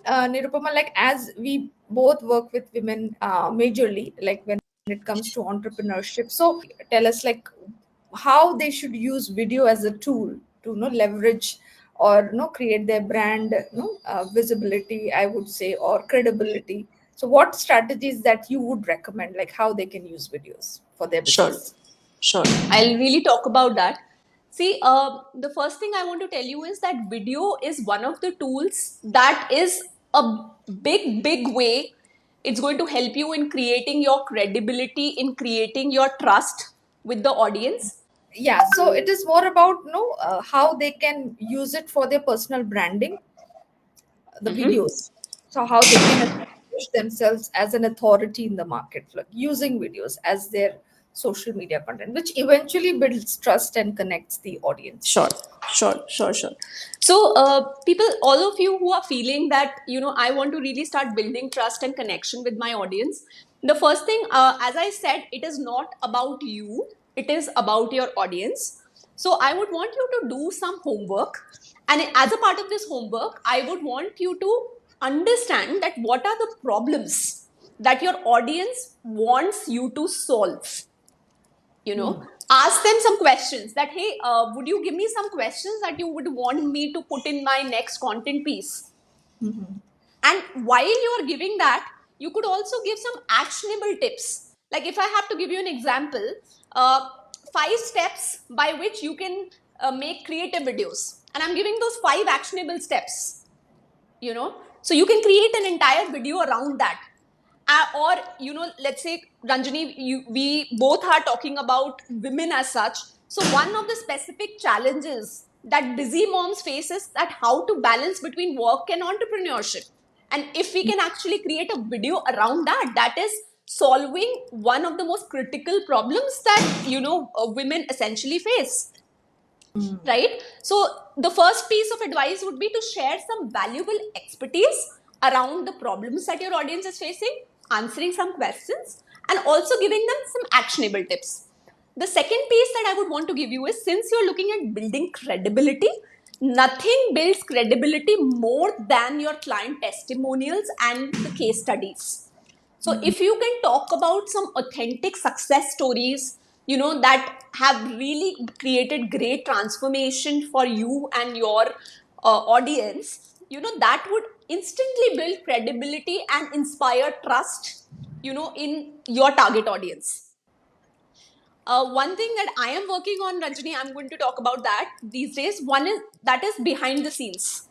Nirupama, like as we both work with women majorly, like when it comes to entrepreneurship, so tell us like how they should use video as a tool to leverage or create their brand visibility, I would say, or credibility. So what strategies that you would recommend, like how they can use videos for their Sure, business? sure. I'll really talk about that. See, the first thing I want to tell you is that video is one of the tools that is a big way. It's going to help you in creating your credibility, in creating your trust with the audience. Yeah, so it is more about how they can use it for their personal branding, the Mhm. videos. So how they can establish themselves as an authority in the market, like using videos as their social media content, which eventually builds trust and connects the audience. Sure, sure. So, people, all of you who are feeling that, I want to really start building trust and connection with my audience, the first thing, as I said, it is not about you, it is about your audience. So, I would want you to do some homework. And as a part of this homework, I would want you to understand that what are the problems that your audience wants you to solve. Ask them some questions that, hey, would you give me some questions that you would want me to put in my next content piece? And while you are giving that, you could also give some actionable tips. Like if I have to give you an example, uh, 5 steps by which you can make creative videos, and I'm giving those 5 actionable steps. So you can create an entire video around that. Or let's say, Ranjani, we both are talking about women as such. So one of the specific challenges that busy moms face is that how to balance between work and entrepreneurship. And if we can actually create a video around that, that is solving one of the most critical problems that women essentially face, right? So the first piece of advice would be to share some valuable expertise around the problems that your audience is facing, answering some questions, and also giving them some actionable tips. The second piece that I would want to give you is, since you're looking at building credibility, nothing builds credibility more than your client testimonials and the case studies. So if you can talk about some authentic success stories, that have really created great transformation for you and your audience, that would instantly build credibility and inspire trust, in your target audience. One thing that I am working on, Ranjani, I'm going to talk about that these days. One is that is behind the scenes.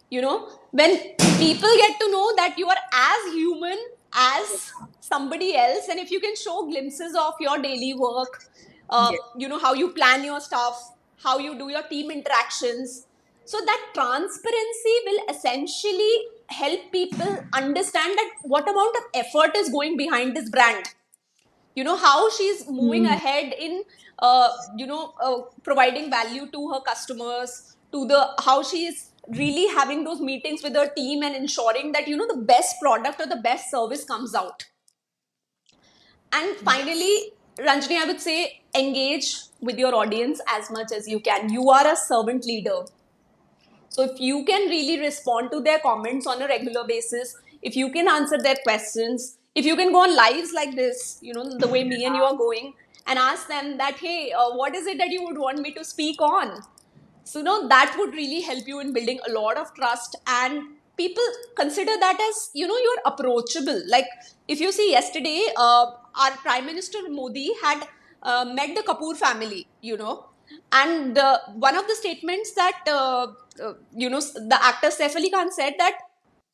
When people get to know that you are as human as somebody else, and if you can show glimpses of your daily work, Yeah. how you plan your stuff, how you do your team interactions, so that transparency will essentially help people understand that what amount of effort is going behind this brand, how she's moving Hmm. ahead in providing value to her customers, to the how she is really having those meetings with her team and ensuring that the best product or the best service comes out. And finally, Yes. Ranjani, I would say, engage with your audience as much as you can. You are a servant leader. So if you can really respond to their comments on a regular basis, if you can answer their questions, if you can go on lives like this, the way me and you are going, and ask them that, hey, what is it that you would want me to speak on? So, that would really help you in building a lot of trust. And people consider that as, you're approachable. Like, if you see yesterday, our Prime Minister Modi had met the Kapoor family, and one of the statements that, the actor Saif Ali Khan said that,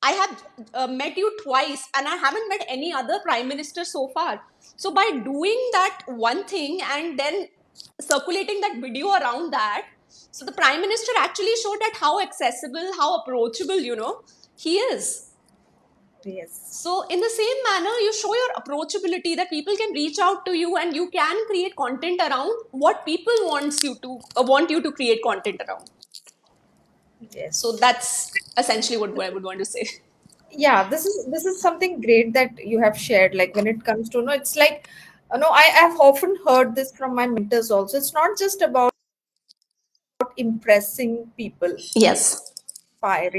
I have met you twice and I haven't met any other prime minister so far. So by doing that one thing and then circulating that video around that, so the prime minister actually showed that how accessible, how approachable, he is. Yes. So in the same manner, you show your approachability, that people can reach out to you and you can create content around what people want you to create content around. So Yes. that's essentially what I would want to say. Yeah, this is something great that you have shared, like when it comes to it's like I have often heard this from my mentors also. It's not just about impressing people, Yes. inspiring